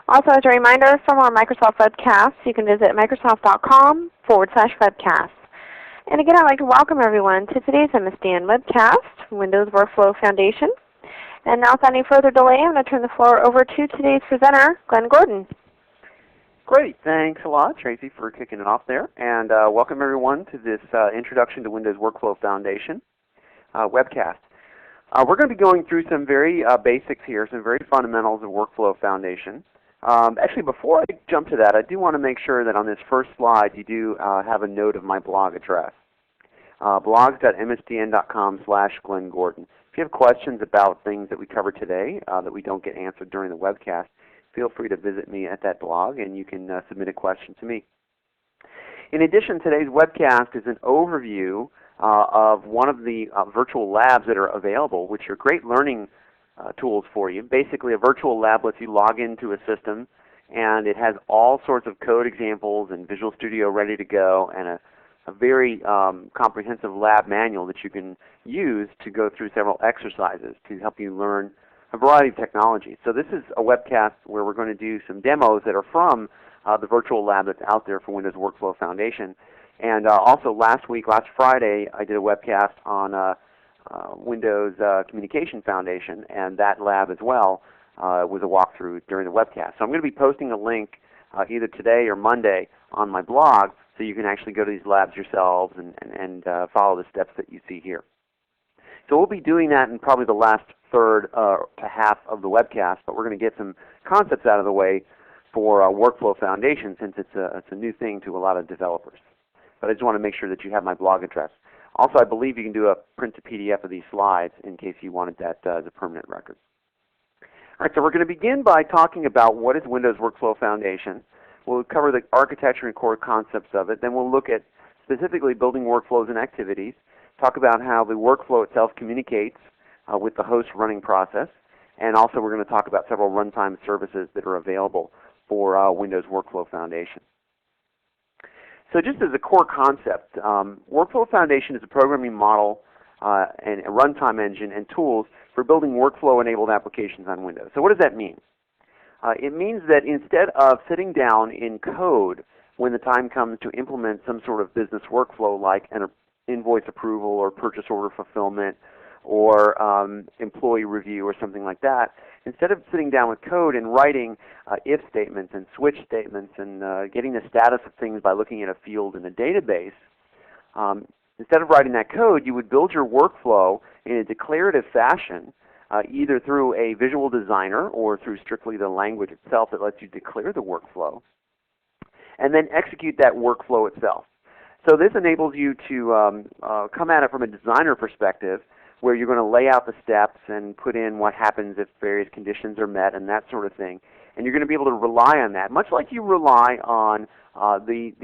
Also, as a reminder, for more Microsoft Webcasts, you can visit microsoft.com/webcasts. And again, I'd like to welcome everyone to today's Msdn Webcast, Windows Workflow Foundation. And now, without any further delay, I'm going to turn the floor over to today's presenter, Glenn Gordon. Great. Thanks a lot, Tracy, for kicking it off there. And welcome everyone to this Introduction to Windows Workflow Foundation webcast. We're going to be going through some very basics here, some very fundamentals of Workflow Foundation. Actually, before I jump to that, I do want to make sure that on this first slide you do have a note of my blog address, blogs.msdn.com/Glenn Gordon. If you have questions about things that we cover today that we don't get answered during the webcast, feel free to visit me at that blog and you can submit a question to me. In addition, today's webcast is an overview of one of the virtual labs that are available, which are great learning tools for you. Basically, a virtual lab lets you log into a system, and it has all sorts of code examples and Visual Studio ready to go, and a very comprehensive lab manual that you can use to go through several exercises to help you learn a variety of technologies. So this is a webcast where we're going to do some demos that are from the virtual lab that's out there for Windows Workflow Foundation. And also last Friday, I did a webcast on Windows Communication Foundation, and that lab as well was a walkthrough during the webcast. So I'm going to be posting a link either today or Monday on my blog so you can actually go to these labs yourselves and follow the steps that you see here. So we'll be doing that in probably the last third to half of the webcast, but we're going to get some concepts out of the way for Workflow Foundation since it's a new thing to a lot of developers. But I just want to make sure that you have my blog address. Also, I believe you can do a print to PDF of these slides in case you wanted that as a permanent record. All right, so we're going to begin by talking about what is Windows Workflow Foundation. We'll cover the architecture and core concepts of it. Then we'll look at specifically building workflows and activities, talk about how the workflow itself communicates with the host running process, and also we're going to talk about several runtime services that are available for Windows Workflow Foundation. So just as a core concept, Workflow Foundation is a programming model and a runtime engine and tools for building workflow-enabled applications on Windows. So what does that mean? It means that instead of sitting down in code when the time comes to implement some sort of business workflow like an invoice approval or purchase order fulfillment or employee review or something like that, instead of sitting down with code and writing if statements and switch statements and getting the status of things by looking at a field in a database, instead of writing that code, you would build your workflow in a declarative fashion, either through a visual designer or through strictly the language itself that lets you declare the workflow, and then execute that workflow itself. So this enables you to come at it from a designer perspective, where you're going to lay out the steps and put in what happens if various conditions are met and that sort of thing. And you're going to be able to rely on that, much like you rely on the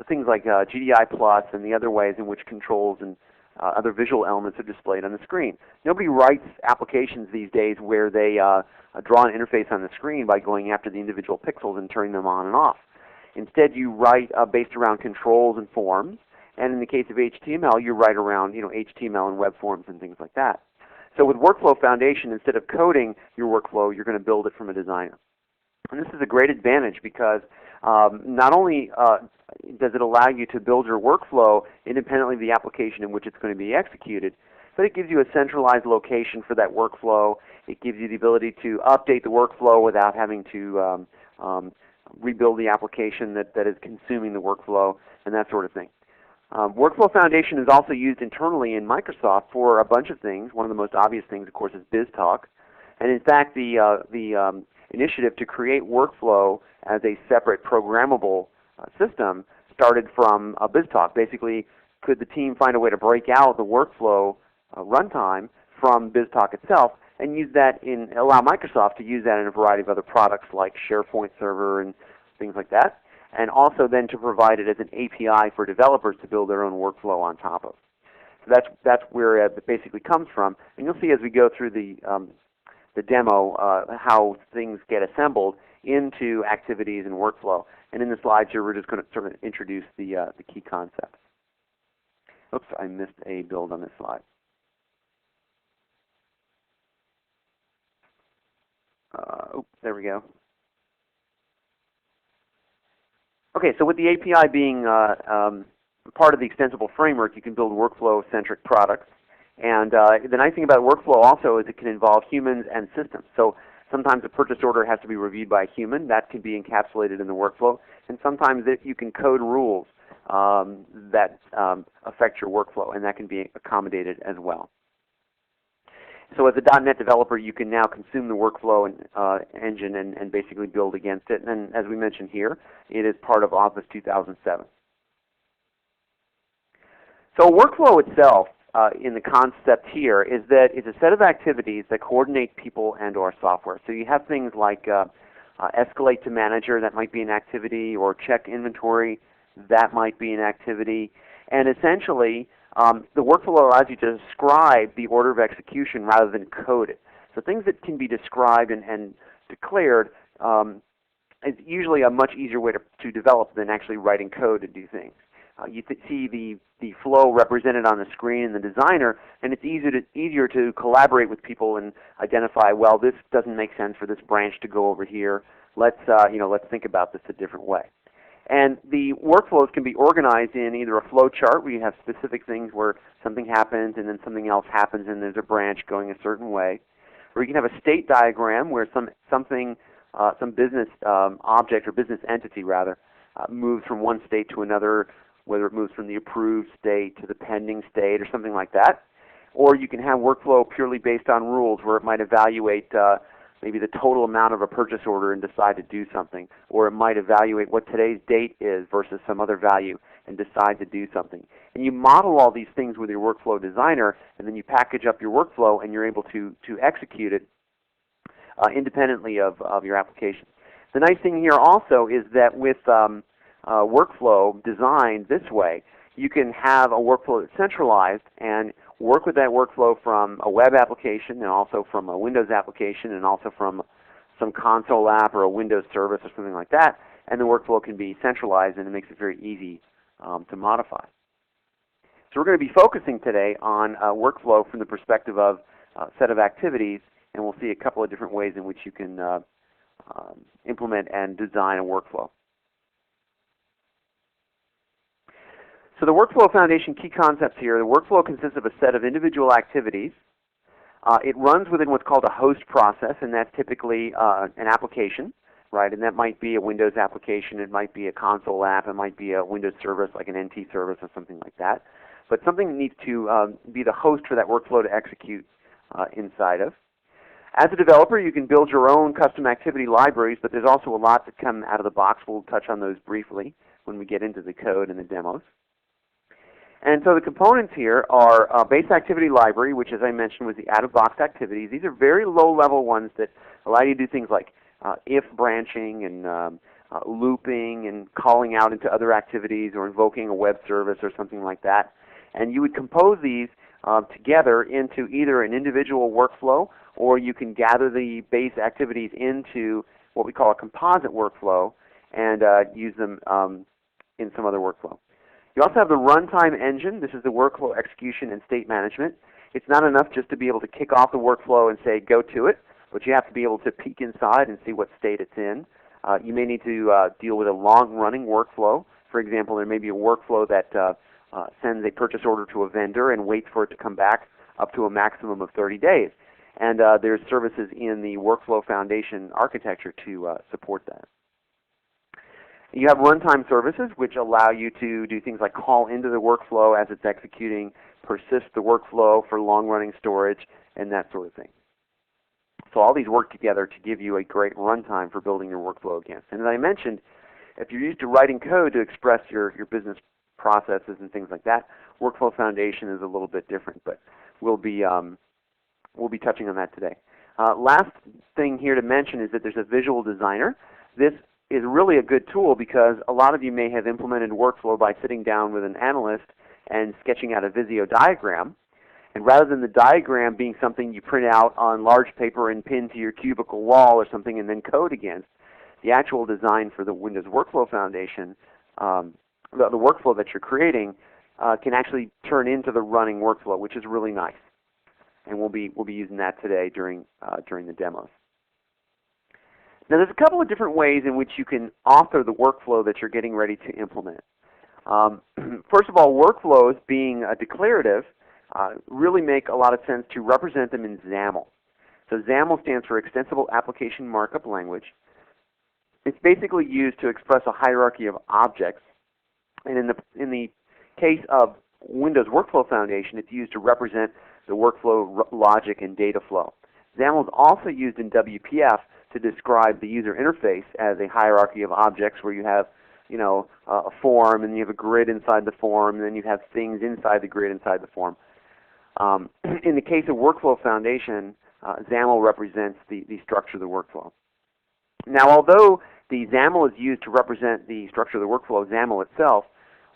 things like GDI Plus and the other ways in which controls and other visual elements are displayed on the screen. Nobody writes applications these days where they draw an interface on the screen by going after the individual pixels and turning them on and off. Instead, you write based around controls and forms. And in the case of HTML, you write around HTML and web forms and things like that. So with Workflow Foundation, instead of coding your workflow, you're going to build it from a designer. And this is a great advantage because not only does it allow you to build your workflow independently of the application in which it's going to be executed, but it gives you a centralized location for that workflow. It gives you the ability to update the workflow without having to rebuild the application that is consuming the workflow and that sort of thing. Workflow Foundation is also used internally in Microsoft for a bunch of things. One of the most obvious things, of course, is BizTalk. And in fact, the initiative to create workflow as a separate programmable system started from BizTalk. Basically, could the team find a way to break out the workflow runtime from BizTalk itself and use that allow Microsoft to use that in a variety of other products like SharePoint Server and things like that, and also then to provide it as an API for developers to build their own workflow on top of. So that's where it basically comes from, and you'll see as we go through the demo how things get assembled into activities and workflow. And in the slides here, we're just going to sort of introduce the key concepts. Oops, I missed a build on this slide. There we go. Okay, so with the API being part of the extensible framework, you can build workflow-centric products. And the nice thing about workflow also is it can involve humans and systems. So sometimes a purchase order has to be reviewed by a human. That can be encapsulated in the workflow. And sometimes you can code rules that affect your workflow, and that can be accommodated as well. So as a .NET developer, you can now consume the workflow engine and basically build against it. And as we mentioned here, it is part of Office 2007. So workflow itself, in the concept here, is that it's a set of activities that coordinate people and or software. So you have things like escalate to manager, that might be an activity, or check inventory, that might be an activity. And essentially, the workflow allows you to describe the order of execution rather than code it. So things that can be described and declared is usually a much easier way to develop than actually writing code to do things. You see the flow represented on the screen in the designer, and it's easier to collaborate with people and identify, well, this doesn't make sense for this branch to go over here. Let's think about this a different way. And the workflows can be organized in either a flow chart where you have specific things where something happens and then something else happens and there's a branch going a certain way, or you can have a state diagram where some business object or business entity rather moves from one state to another, whether it moves from the approved state to the pending state or something like that. Or you can have workflow purely based on rules where it might evaluate maybe the total amount of a purchase order and decide to do something. Or it might evaluate what today's date is versus some other value and decide to do something. And you model all these things with your workflow designer, and then you package up your workflow and you're able to execute it independently of your application. The nice thing here also is that with workflow designed this way, you can have a workflow that's centralized and work with that workflow from a web application and also from a Windows application and also from some console app or a Windows service or something like that, and the workflow can be centralized and it makes it very easy to modify. So we're going to be focusing today on workflow from the perspective of a set of activities, and we'll see a couple of different ways in which you can implement and design a workflow. So the Workflow Foundation key concepts here, the workflow consists of a set of individual activities. It runs within what's called a host process, and that's typically an application, right? And that might be a Windows application, it might be a console app, it might be a Windows service like an NT service or something like that. But something that needs to be the host for that workflow to execute inside of. As a developer, you can build your own custom activity libraries, but there's also a lot that come out of the box. We'll touch on those briefly when we get into the code and the demos. And so the components here are base activity library, which as I mentioned was the out-of-box activities. These are very low-level ones that allow you to do things like if branching and looping and calling out into other activities or invoking a web service or something like that. And you would compose these together into either an individual workflow, or you can gather the base activities into what we call a composite workflow and use them in some other workflow. You also have the runtime engine. This is the workflow execution and state management. It's not enough just to be able to kick off the workflow and say go to it, but you have to be able to peek inside and see what state it's in. You may need to deal with a long-running workflow. For example, there may be a workflow that sends a purchase order to a vendor and waits for it to come back up to a maximum of 30 days. And there's services in the Workflow Foundation architecture to support that. You have runtime services, which allow you to do things like call into the workflow as it's executing, persist the workflow for long-running storage, and that sort of thing. So all these work together to give you a great runtime for building your workflow against. And as I mentioned, if you're used to writing code to express your business processes and things like that, Workflow Foundation is a little bit different, but we'll be touching on that today. Last thing here to mention is that there's a visual designer. This is really a good tool because a lot of you may have implemented workflow by sitting down with an analyst and sketching out a Visio diagram. And rather than the diagram being something you print out on large paper and pin to your cubicle wall or something and then code against, the actual design for the Windows Workflow Foundation, the workflow that you're creating, can actually turn into the running workflow, which is really nice. And we'll be using that today during the demos. Now there's a couple of different ways in which you can author the workflow that you're getting ready to implement. First of all, workflows being declarative really make a lot of sense to represent them in XAML. So XAML stands for Extensible Application Markup Language. It's basically used to express a hierarchy of objects, and in the case of Windows Workflow Foundation, it's used to represent the workflow logic and data flow. XAML is also used in WPF to describe the user interface as a hierarchy of objects where you have, a form, and you have a grid inside the form, and then you have things inside the grid inside the form. In the case of Workflow Foundation, XAML represents the structure of the workflow. Now, although the XAML is used to represent the structure of the workflow, XAML itself,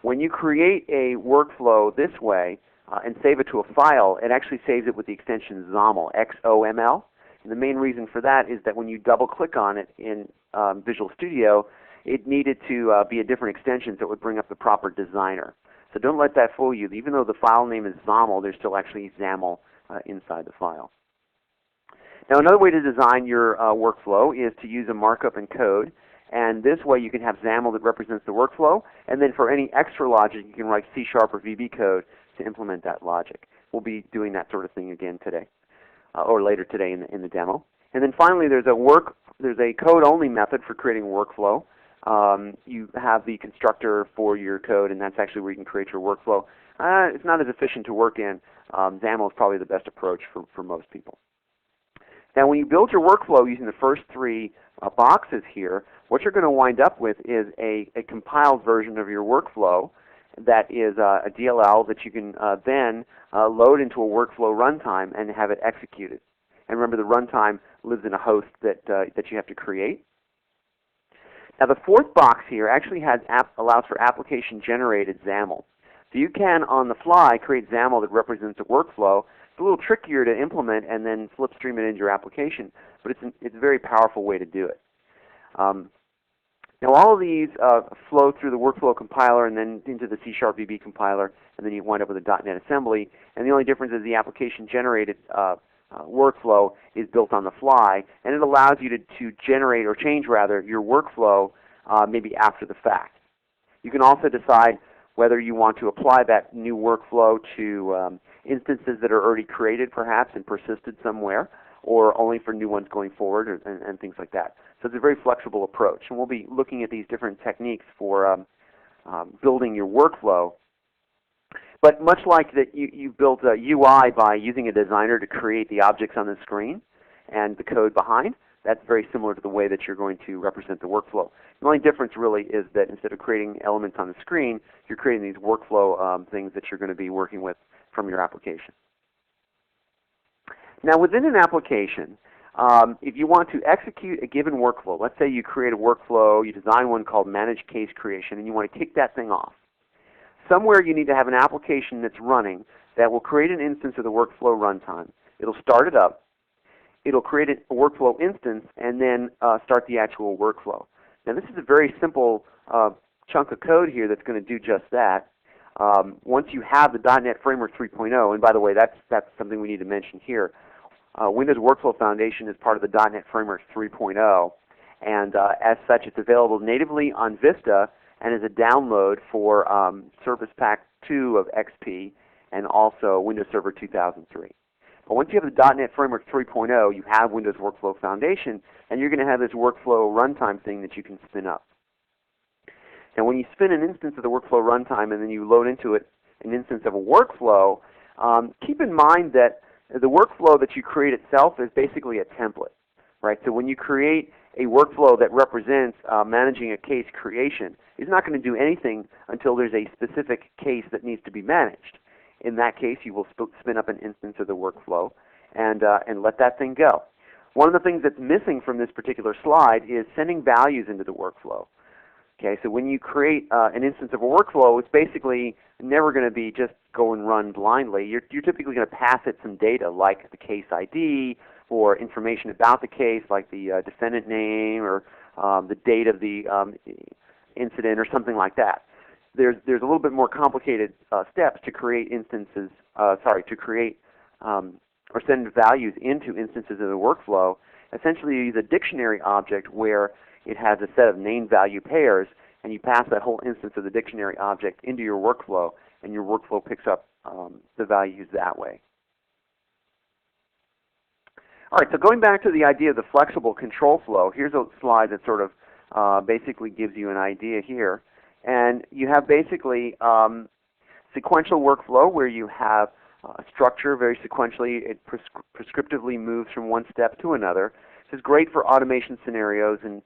when you create a workflow this way and save it to a file, it actually saves it with the extension XOML, X-O-M-L. And the main reason for that is that when you double-click on it in Visual Studio, it needed to be a different extension so it would bring up the proper designer. So don't let that fool you. Even though the file name is XOML, there's still actually XAML inside the file. Now another way to design your workflow is to use a markup and code. And this way you can have XAML that represents the workflow, and then for any extra logic you can write C# or VB code to implement that logic. We'll be doing that sort of thing again today, or later today in the demo. And then finally there's a code-only method for creating a workflow. You have the constructor for your code, and that's actually where you can create your workflow. It's not as efficient to work in. XAML is probably the best approach for most people. Now when you build your workflow using the first three boxes here, what you're going to wind up with is a compiled version of your workflow that is a DLL that you can then load into a workflow runtime and have it executed. And remember, the runtime lives in a host that you have to create. Now the fourth box here actually allows for application-generated XAML. So you can, on the fly, create XAML that represents a workflow. It's a little trickier to implement and then slipstream it into your application, but it's a very powerful way to do it. Now all of these flow through the workflow compiler and then into the C# VB compiler, and then you wind up with a .NET assembly. And the only difference is the application-generated workflow is built on the fly, and it allows you to generate, or change rather, your workflow maybe after the fact. You can also decide whether you want to apply that new workflow to instances that are already created perhaps and persisted somewhere, or only for new ones going forward, and things like that. So it's a very flexible approach, and we'll be looking at these different techniques for building your workflow. But much like that, you built a UI by using a designer to create the objects on the screen and the code behind. That's very similar to the way that you're going to represent the workflow. The only difference really is that instead of creating elements on the screen, you're creating these workflow things that you're going to be working with from your application. Now within an application, if you want to execute a given workflow, let's say you create a workflow, you design one called Manage Case Creation, and you want to kick that thing off. Somewhere you need to have an application that's running that will create an instance of the workflow runtime. It'll start it up. It'll create a workflow instance and then start the actual workflow. Now this is a very simple chunk of code here that's going to do just that. Once you have the .NET Framework 3.0, and by the way, that's something we need to mention here. Windows Workflow Foundation is part of the .NET Framework 3.0, and as such, it's available natively on Vista and as a download for Service Pack 2 of XP and also Windows Server 2003. But once you have the .NET Framework 3.0, you have Windows Workflow Foundation, and you're going to have this workflow runtime thing that you can spin up. Now when you spin an instance of the workflow runtime and then you load into it an instance of a workflow, keep in mind that the workflow that you create itself is basically a template, right? So when you create a workflow that represents managing a case creation, it's not going to do anything until there's a specific case that needs to be managed. In that case, you will spin up an instance of the workflow and let that thing go. One of the things that's missing from this particular slide is sending values into the workflow. Okay, so when you create an instance of a workflow, it's basically never going to be just go and run blindly. You're typically going to pass it some data like the case ID or information about the case like the defendant name or the date of the incident or something like that. There's a little bit more complicated steps to create to create or send values into instances of the workflow, Essentially, you use a dictionary object where it has a set of name-value pairs, and you pass that whole instance of the dictionary object into your workflow, and your workflow picks up the values that way. All right, so going back to the idea of the flexible control flow, here's a slide that sort of basically gives you an idea here. And you have basically sequential workflow where you have structure very sequentially. It prescriptively moves from one step to another. This is great for automation scenarios, and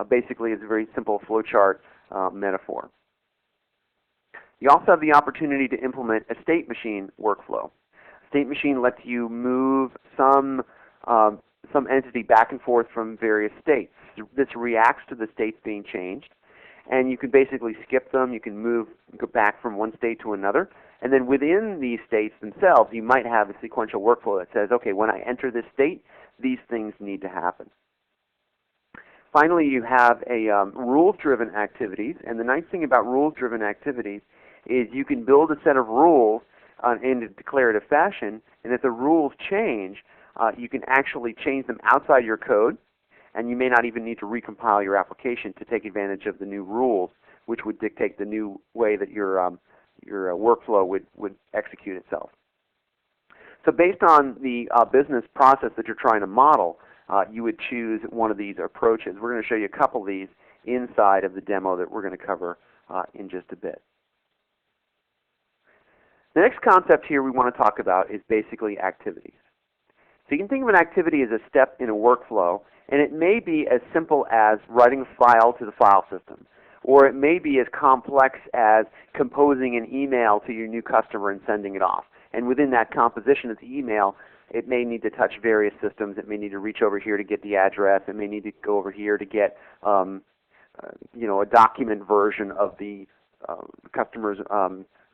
basically it's a very simple flowchart metaphor. You also have the opportunity to implement a state machine workflow. State machine lets you move some entity back and forth from various states. This reacts to the states being changed, and you can basically skip them. You can go back from one state to another, and then within these states themselves, you might have a sequential workflow that says, okay, when I enter this state, these things need to happen. Finally, you have a rules-driven activities, and the nice thing about rules-driven activities is you can build a set of rules in a declarative fashion, and if the rules change, you can actually change them outside your code, and you may not even need to recompile your application to take advantage of the new rules, which would dictate the new way that your workflow would execute itself. So based on the business process that you're trying to model, you would choose one of these approaches. We're going to show you a couple of these inside of the demo that we're going to cover in just a bit. The next concept here we want to talk about is basically activities. So you can think of an activity as a step in a workflow, and it may be as simple as writing a file to the file system, or it may be as complex as composing an email to your new customer and sending it off. And within that composition of the email, it may need to touch various systems. It may need to reach over here to get the address. It may need to go over here to get a document version of the customer's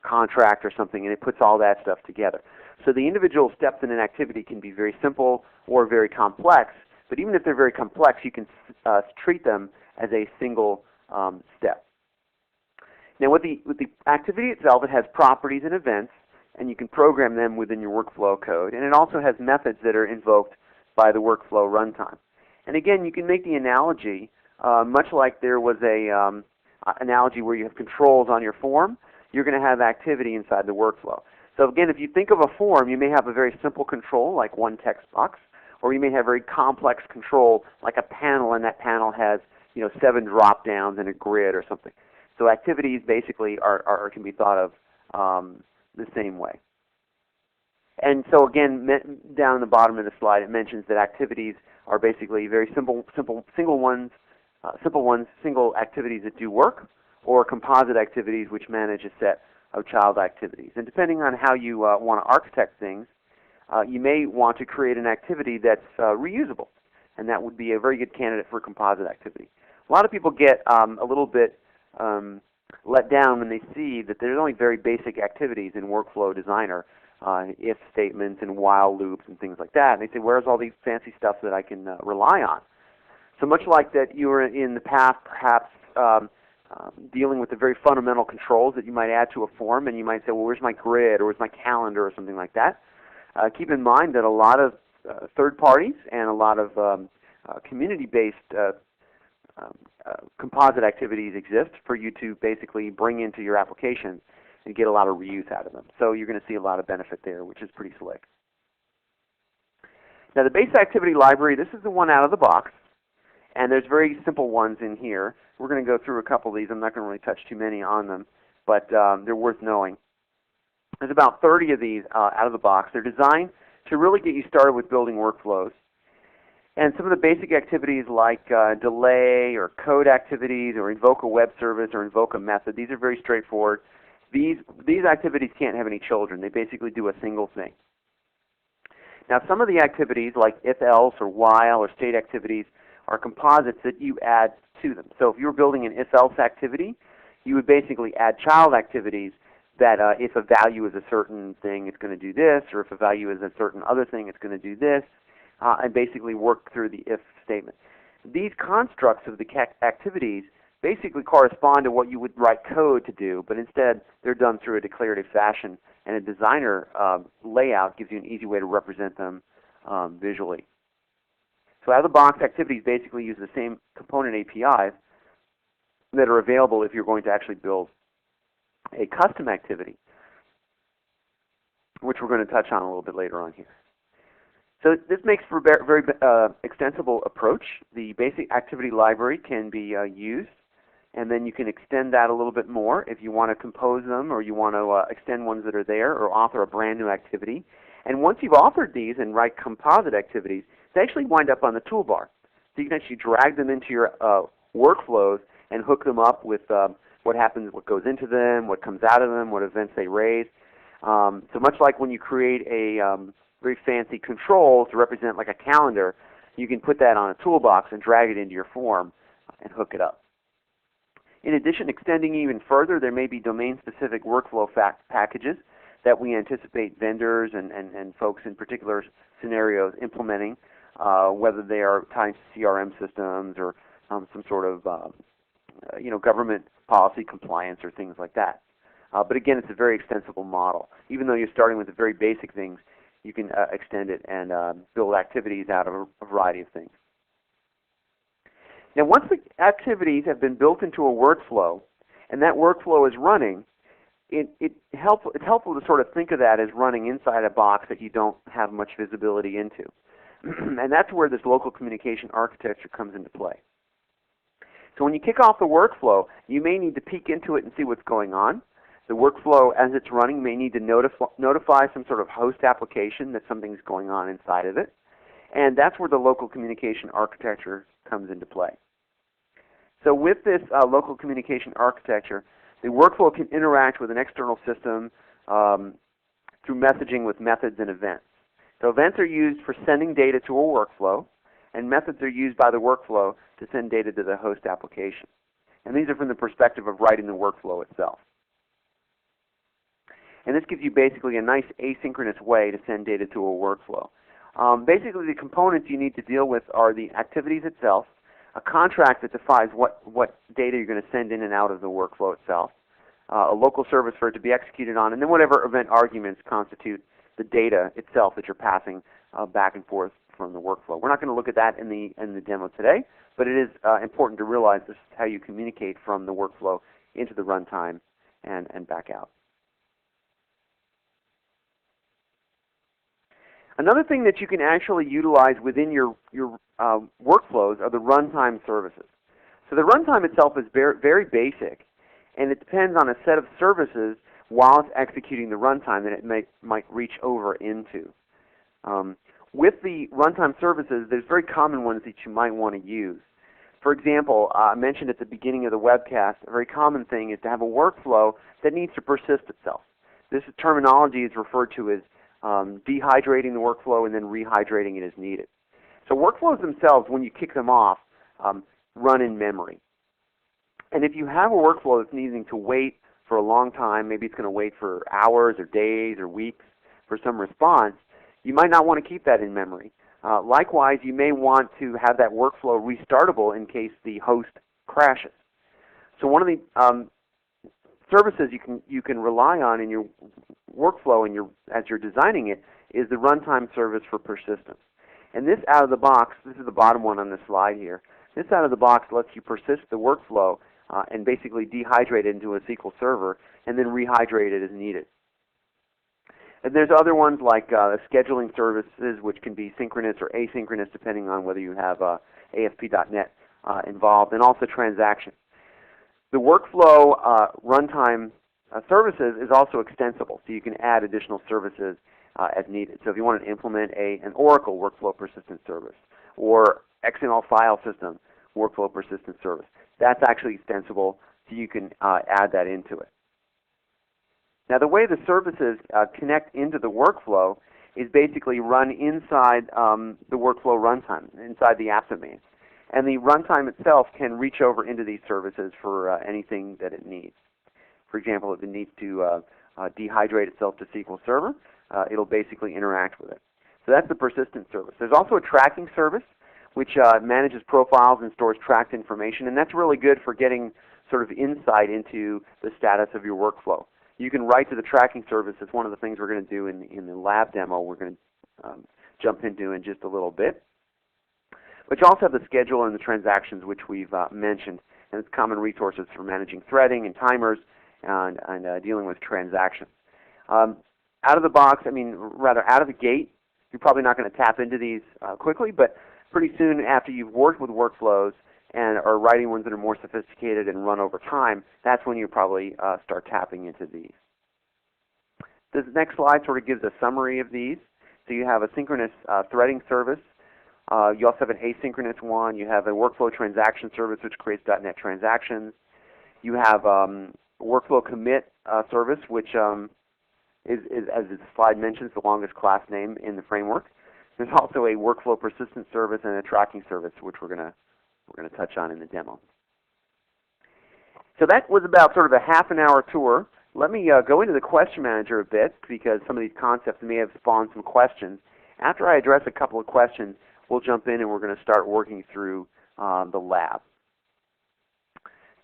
contract or something, and it puts all that stuff together. So the individual steps in an activity can be very simple or very complex, but even if they're very complex, you can treat them as a single step. Now with the activity itself, it has properties and events, and you can program them within your workflow code, and it also has methods that are invoked by the workflow runtime. And again, you can make the analogy, much like there was a analogy where you have controls on your form, you're going to have activity inside the workflow. So again, if you think of a form, you may have a very simple control, like one text box, or you may have very complex control, like a panel, and that panel has 7 drop-downs and a grid or something. So activities basically can be thought of the same way. And so again, down in the bottom of the slide, it mentions that activities are basically very simple single activities that do work, or composite activities which manage a set of child activities. And depending on how you want to architect things, you may want to create an activity that's reusable, and that would be a very good candidate for a composite activity. A lot of people get a little bit let down when they see that there's only very basic activities in Workflow Designer, if statements and while loops and things like that. And they say, where's all these fancy stuff that I can rely on? So much like that you were in the past perhaps dealing with the very fundamental controls that you might add to a form, and you might say, well, where's my grid, or where's my calendar, or something like that. Keep in mind that a lot of third parties and a lot of community-based composite activities exist for you to basically bring into your application and get a lot of reuse out of them. So you're going to see a lot of benefit there, which is pretty slick. Now the base activity library, this is the one out of the box, and there's very simple ones in here. We're going to go through a couple of these. I'm not going to really touch too many on them, but they're worth knowing. There's about 30 of these out of the box. They're designed to really get you started with building workflows. And some of the basic activities like delay or code activities or invoke a web service or invoke a method, these are very straightforward. These activities can't have any children. They basically do a single thing. Now some of the activities like if-else or while or state activities are composites that you add to them. So if you're building an if-else activity, you would basically add child activities that if a value is a certain thing, it's going to do this, or if a value is a certain other thing, it's going to do this, and basically work through the if statement. These constructs of the activities basically correspond to what you would write code to do, but instead they're done through a declarative fashion, and a designer layout gives you an easy way to represent them visually. So out-of-the-box activities basically use the same component APIs that are available if you're going to actually build a custom activity, which we're going to touch on a little bit later on here. So this makes for a very extensible approach. The basic activity library can be used, and then you can extend that a little bit more if you want to compose them, or you want to extend ones that are there, or author a brand new activity. And once you've authored these and write composite activities, they actually wind up on the toolbar. So you can actually drag them into your workflows and hook them up with what happens, what goes into them, what comes out of them, what events they raise. So much like when you create a very fancy control to represent like a calendar, you can put that on a toolbox and drag it into your form and hook it up. In addition, extending even further, there may be domain-specific workflow packages that we anticipate vendors and folks in particular scenarios implementing, whether they are tied to CRM systems or some sort of government policy compliance or things like that. But again, it's a very extensible model. Even though you're starting with the very basic things, you can extend it and build activities out of a variety of things. Now, once the activities have been built into a workflow, and that workflow is running, it's helpful to sort of think of that as running inside a box that you don't have much visibility into. And that's where this local communication architecture comes into play. So when you kick off the workflow, you may need to peek into it and see what's going on. The workflow, as it's running, may need to notify some sort of host application that something's going on inside of it. And that's where the local communication architecture comes into play. So with this local communication architecture, the workflow can interact with an external system through messaging with methods and events. So events are used for sending data to a workflow, and methods are used by the workflow to send data to the host application. And these are from the perspective of writing the workflow itself. And this gives you basically a nice asynchronous way to send data to a workflow. Basically, the components you need to deal with are the activities itself, a contract that defines what data you're going to send in and out of the workflow itself, a local service for it to be executed on, and then whatever event arguments constitute the data itself that you're passing back and forth from the workflow. We're not going to look at that in the demo today, but it is important to realize this is how you communicate from the workflow into the runtime and back out. Another thing that you can actually utilize within your workflows are the runtime services. So the runtime itself is very basic, and it depends on a set of services while it's executing the runtime that it might reach over into. With the runtime services, there's very common ones that you might want to use. For example, I mentioned at the beginning of the webcast, a very common thing is to have a workflow that needs to persist itself. This terminology is referred to as dehydrating the workflow and then rehydrating it as needed. So workflows themselves, when you kick them off, run in memory. And if you have a workflow that's needing to wait for a long time, maybe it's going to wait for hours or days or weeks for some response, you might not want to keep that in memory. Likewise, you may want to have that workflow restartable in case the host crashes. So one of the services you can rely on in your workflow as you're designing it is the runtime service for persistence. And this out of the box, this is the bottom one on this slide here, this out of the box lets you persist the workflow and basically dehydrate it into a SQL server and then rehydrate it as needed. And there's other ones like scheduling services, which can be synchronous or asynchronous depending on whether you have ASP.NET involved, and also transactions. The workflow runtime services is also extensible, so you can add additional services as needed. So if you want to implement an Oracle workflow persistence service or XML file system workflow persistence service, that's actually extensible, so you can add that into it. Now the way the services connect into the workflow is basically run inside the workflow runtime, inside the app domain. And the runtime itself can reach over into these services for anything that it needs. For example, if it needs to dehydrate itself to SQL Server, it'll basically interact with it. So that's the persistent service. There's also a tracking service, which manages profiles and stores tracked information, and that's really good for getting sort of insight into the status of your workflow. You can write to the tracking service. It's one of the things we're going to do in the lab demo we're going to jump into in just a little bit. But you also have the scheduler and the transactions, which we've mentioned, and it's common resources for managing threading and timers and dealing with transactions. Out of the box, rather out of the gate, you're probably not going to tap into these quickly, but pretty soon after you've worked with workflows and are writing ones that are more sophisticated and run over time, that's when you probably start tapping into these. This next slide sort of gives a summary of these. So you have a synchronous threading service. You also have an asynchronous one. You have a workflow transaction service, which creates .NET transactions. You have workflow commit service, which is, as the slide mentions, the longest class name in the framework. There's also a workflow persistence service and a tracking service, which we're going to touch on in the demo. So that was about sort of a half an hour tour. Let me go into the question manager a bit, because some of these concepts may have spawned some questions. After I address a couple of questions, we'll jump in and we're going to start working through the lab.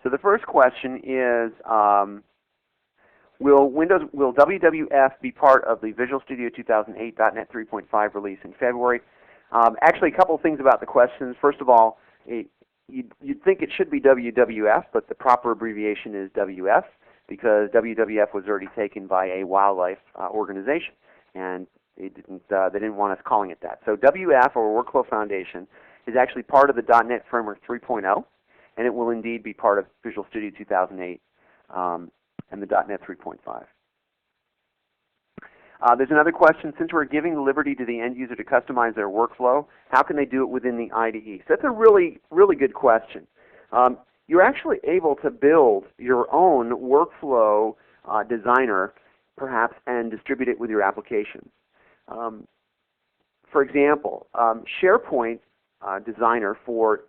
So the first question is, will WWF be part of the Visual Studio 2008 .NET 3.5 release in February? Actually, a couple of things about the questions. First of all, you'd think it should be WWF, but the proper abbreviation is WF, because WWF was already taken by a wildlife organization, and they didn't want us calling it that. So WF, or Workflow Foundation, is actually part of the .NET Framework 3.0, and it will indeed be part of Visual Studio 2008 and the .NET 3.5. There's another question. Since we're giving the liberty to the end user to customize their workflow, how can they do it within the IDE? So that's a really, really good question. You're actually able to build your own workflow designer, perhaps, and distribute it with your applications. For example, SharePoint Designer for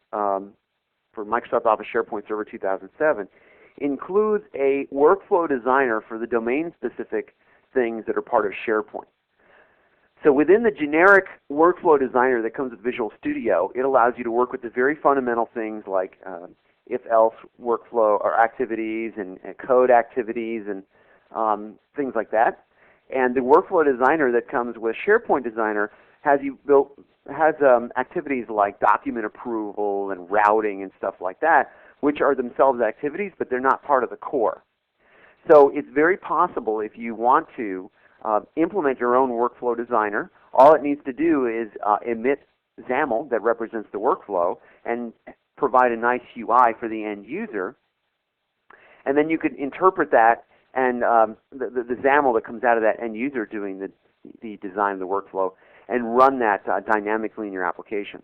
Microsoft Office SharePoint Server 2007 includes a workflow designer for the domain-specific things that are part of SharePoint. So within the generic workflow designer that comes with Visual Studio, it allows you to work with the very fundamental things like if-else workflow or activities and code activities and things like that. And the workflow designer that comes with SharePoint Designer has activities like document approval and routing and stuff like that, which are themselves activities, but they're not part of the core. So it's very possible, if you want to implement your own workflow designer, all it needs to do is emit XAML that represents the workflow and provide a nice UI for the end user. And then you could interpret that, and the XAML that comes out of that end user doing the design of the workflow, and run that dynamically in your application.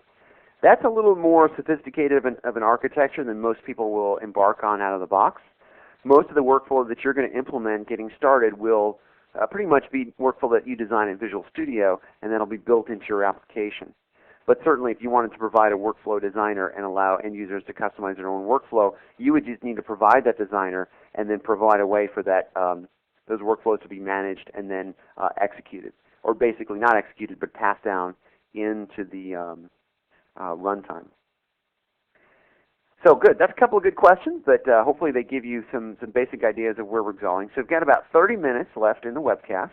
That's a little more sophisticated of an architecture than most people will embark on out of the box. Most of the workflow that you're going to implement getting started will pretty much be workflow that you design in Visual Studio, and then it'll be built into your application. But certainly if you wanted to provide a workflow designer and allow end users to customize their own workflow, you would just need to provide that designer and then provide a way for that those workflows to be managed and then executed. Or basically not executed, but passed down into the runtime. So good. That's a couple of good questions, but hopefully they give you some basic ideas of where we're going. So we've got about 30 minutes left in the webcast.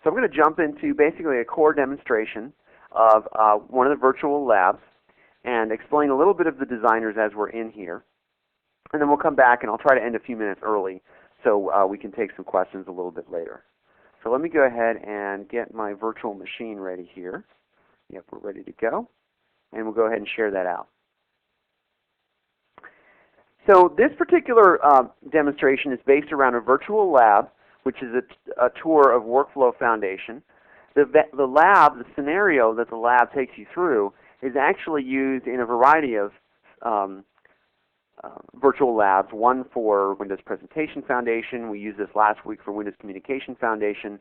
So I'm going to jump into basically a core demonstration of one of the virtual labs and explain a little bit of the designers as we're in here. And then we'll come back and I'll try to end a few minutes early so we can take some questions a little bit later. So let me go ahead and get my virtual machine ready here. Yep, we're ready to go. And we'll go ahead and share that out. So this particular demonstration is based around a virtual lab, which is a tour of Workflow Foundation. The lab, the scenario that the lab takes you through, is actually used in a variety of virtual labs. One for Windows Presentation Foundation. We used this last week for Windows Communication Foundation.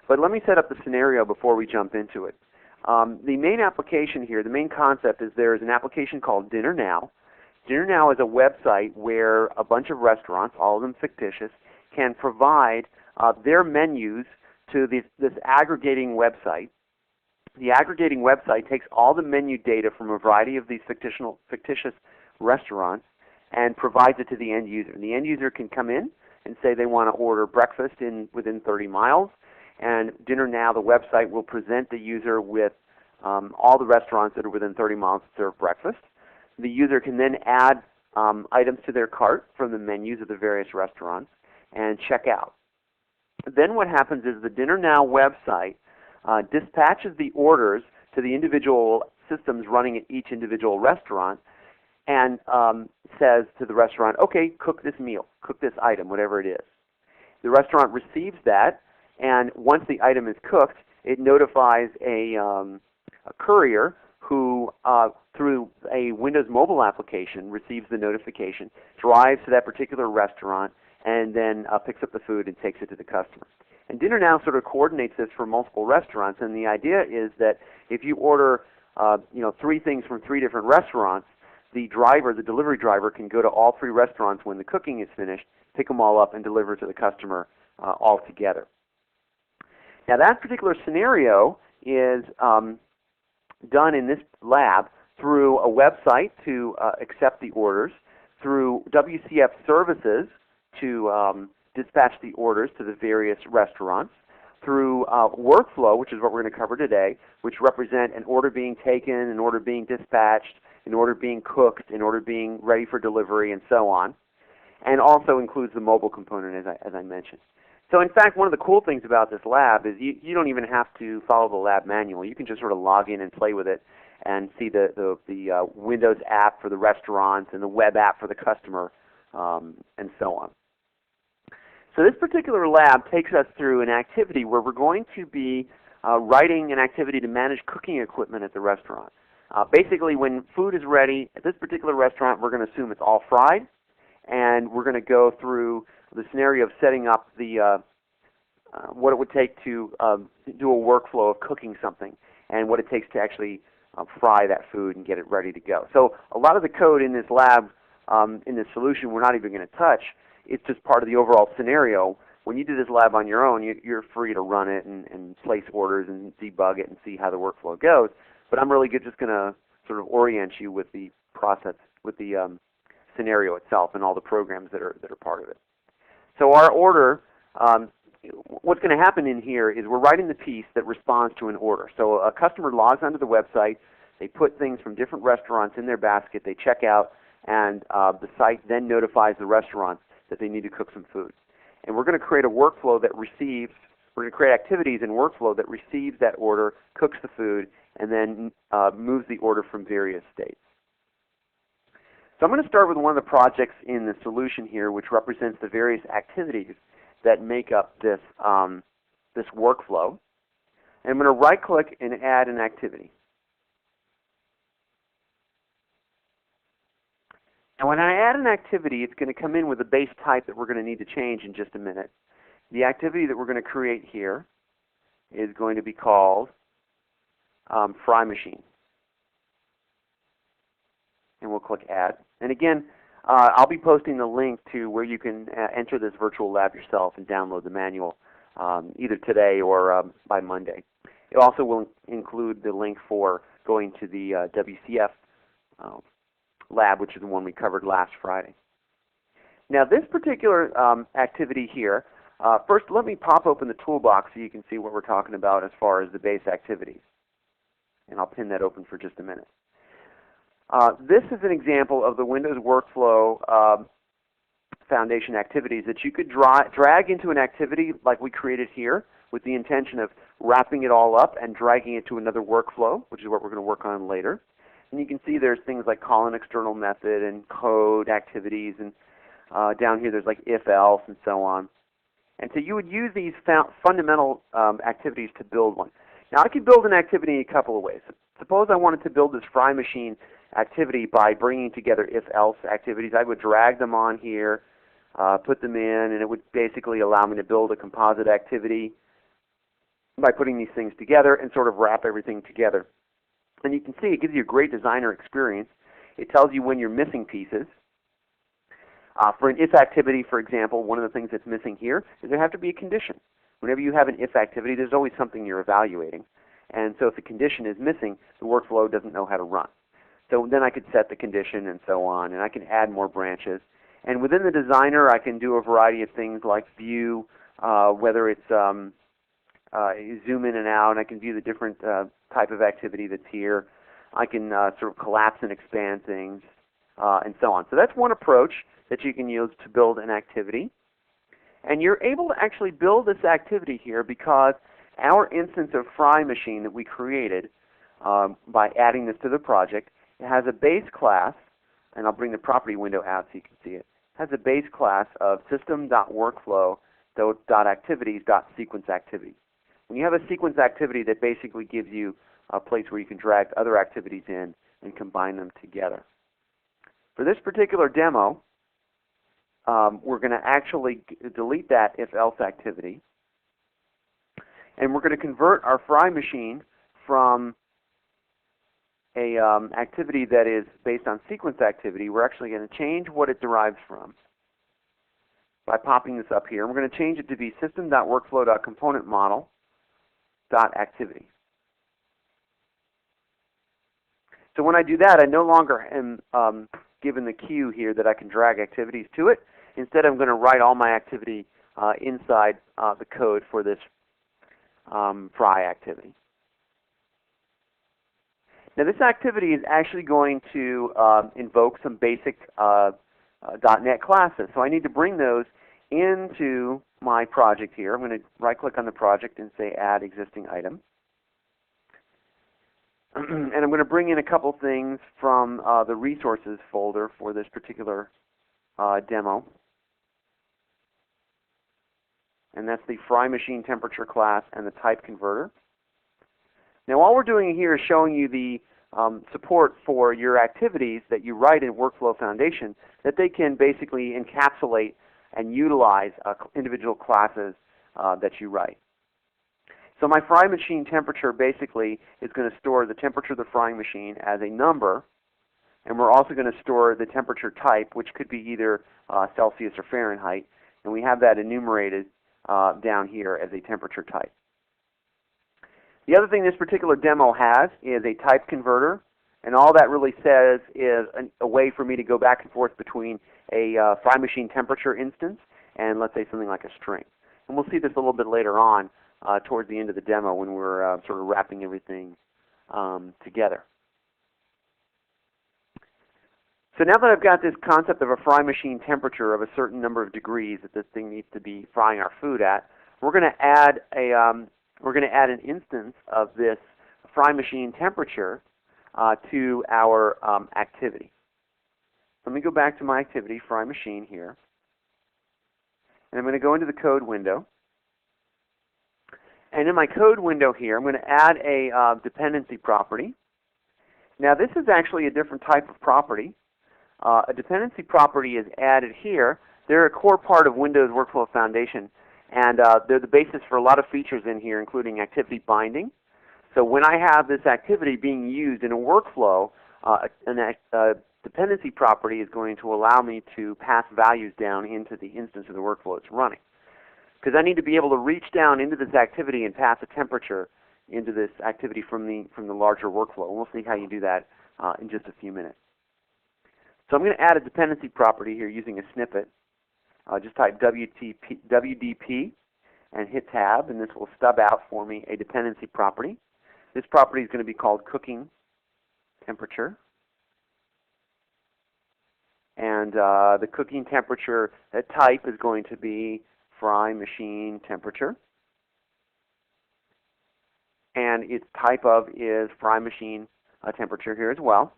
But let me set up the scenario before we jump into it. The main application here, the main concept is there is an application called Dinner Now. Dinner Now is a website where a bunch of restaurants, all of them fictitious, can provide their menus to this aggregating website. The aggregating website takes all the menu data from a variety of these fictitious restaurants and provides it to the end user. And the end user can come in and say they want to order breakfast within 30 miles. And Dinner Now, the website, will present the user with all the restaurants that are within 30 miles serve breakfast. The user can then add items to their cart from the menus of the various restaurants and check out. Then what happens is the Dinner Now website dispatches the orders to the individual systems running at each individual restaurant and says to the restaurant, okay, cook this meal, cook this item, whatever it is. The restaurant receives that, and once the item is cooked, it notifies a courier who, through a Windows mobile application, receives the notification, drives to that particular restaurant, and then picks up the food and takes it to the customer. And Dinner Now sort of coordinates this for multiple restaurants, and the idea is that if you order 3 things from 3 different restaurants, the delivery driver can go to all 3 restaurants when the cooking is finished, pick them all up, and deliver to the customer all together. Now that particular scenario is done in this lab through a website to accept the orders, through WCF services to dispatch the orders to the various restaurants, through workflow, which is what we're going to cover today, which represent an order being taken, an order being dispatched, an order being cooked, an order being ready for delivery, and so on, and also includes the mobile component, as I mentioned. So in fact, one of the cool things about this lab is you don't even have to follow the lab manual. You can just sort of log in and play with it and see the Windows app for the restaurants and the web app for the customer, and so on. So this particular lab takes us through an activity where we're going to be writing an activity to manage cooking equipment at the restaurant. Basically, when food is ready at this particular restaurant, we're going to assume it's all fried, and we're going to go through the scenario of setting up the what it would take to do a workflow of cooking something, and what it takes to actually fry that food and get it ready to go. So a lot of the code in this lab, in this solution, we're not even going to touch. It's just part of the overall scenario. When you do this lab on your own, you're free to run it and place orders and debug it and see how the workflow goes. But I'm really just going to sort of orient you with the process, with the scenario itself and all the programs that are part of it. So our order, what's going to happen in here is we're writing the piece that responds to an order. So a customer logs onto the website, they put things from different restaurants in their basket, they check out, and the site then notifies the restaurants that they need to cook some food. And we're going to create a workflow that receives, we're going to create activities in workflow that receives that order, cooks the food, and then moves the order from various states. So I'm going to start with one of the projects in the solution here, which represents the various activities that make up this, this workflow. And I'm going to right-click and add an activity. And when I add an activity, it's going to come in with a base type that we're going to need to change in just a minute. The activity that we're going to create here is going to be called Fry Machine. And we'll click Add. And again, I'll be posting the link to where you can enter this virtual lab yourself and download the manual either today or by Monday. It also will include the link for going to the WCF lab, which is the one we covered last Friday. Now this particular activity here, first let me pop open the toolbox so you can see what we're talking about as far as the base activities. And I'll pin that open for just a minute. This is an example of the Windows Workflow Foundation activities that you could drag into an activity like we created here with the intention of wrapping it all up and dragging it to another workflow, which is what we're going to work on later. And you can see there's things like call an external method and code activities, and down here there's like if else and so on. And so you would use these fundamental activities to build one. Now I could build an activity in a couple of ways. Suppose I wanted to build this Fry Machine activity by bringing together if-else activities. I would drag them on here, put them in, and it would basically allow me to build a composite activity by putting these things together and sort of wrap everything together. And you can see it gives you a great designer experience. It tells you when you're missing pieces. For an if activity, for example, one of the things that's missing here is there have to be a condition. Whenever you have an if activity, there's always something you're evaluating. And so if the condition is missing, the workflow doesn't know how to run. So then I could set the condition and so on, and I can add more branches. And within the designer, I can do a variety of things like view, whether it's zoom in and out, and I can view the different type of activity that's here. I can sort of collapse and expand things, and so on. So that's one approach that you can use to build an activity. And you're able to actually build this activity here because our instance of Fry machine that we created by adding this to the project, it has a base class, and I'll bring the property window out so you can see it. It has a base class of system.workflow.activities.sequenceActivity. When you have a sequence activity, that basically gives you a place where you can drag other activities in and combine them together. For this particular demo, we're going to actually delete that if-else activity, and we're going to convert our Fry machine from a activity that is based on sequence activity. We're actually going to change what it derives from by popping this up here. And we're going to change it to be system.workflow.componentModel.activity. So when I do that, I no longer am given the cue here that I can drag activities to it. Instead, I'm going to write all my activity inside the code for this Fry activity. Now this activity is actually going to invoke some basic .NET classes. So I need to bring those into my project here. I'm going to right-click on the project and say Add Existing Item. And I'm going to bring in a couple things from the Resources folder for this particular demo. And that's the Fry Machine Temperature class and the Type Converter. Now all we're doing here is showing you the support for your activities that you write in Workflow Foundation, that they can basically encapsulate and utilize individual classes that you write. So my Fry Machine Temperature basically is going to store the temperature of the frying machine as a number, and we're also going to store the temperature type, which could be either Celsius or Fahrenheit, and we have that enumerated down here as a temperature type. The other thing this particular demo has is a type converter, and all that really says is a way for me to go back and forth between a Fry Machine Temperature instance and, let's say, something like a string. And we'll see this a little bit later on towards the end of the demo when we're sort of wrapping everything together. So now that I've got this concept of a Fry Machine temperature of a certain number of degrees that this thing needs to be frying our food at, we're going to add an instance of this Fry Machine temperature to our activity. Let me go back to my activity, Fry Machine here, and I'm going to go into the code window. And in my code window here, I'm going to add a dependency property. Now this is actually a different type of property. A dependency property is added here. They're a core part of Windows Workflow Foundation, and they're the basis for a lot of features in here, including activity binding. So when I have this activity being used in a workflow, a dependency property is going to allow me to pass values down into the instance of the workflow it's running. Because I need to be able to reach down into this activity and pass a temperature into this activity from the larger workflow. And we'll see how you do that in just a few minutes. So I'm going to add a dependency property here using a snippet. Just type WDP and hit Tab, and this will stub out for me a dependency property. This property is going to be called Cooking Temperature. And the cooking temperature type is going to be Fry Machine Temperature. And its type of is Fry Machine Temperature here as well.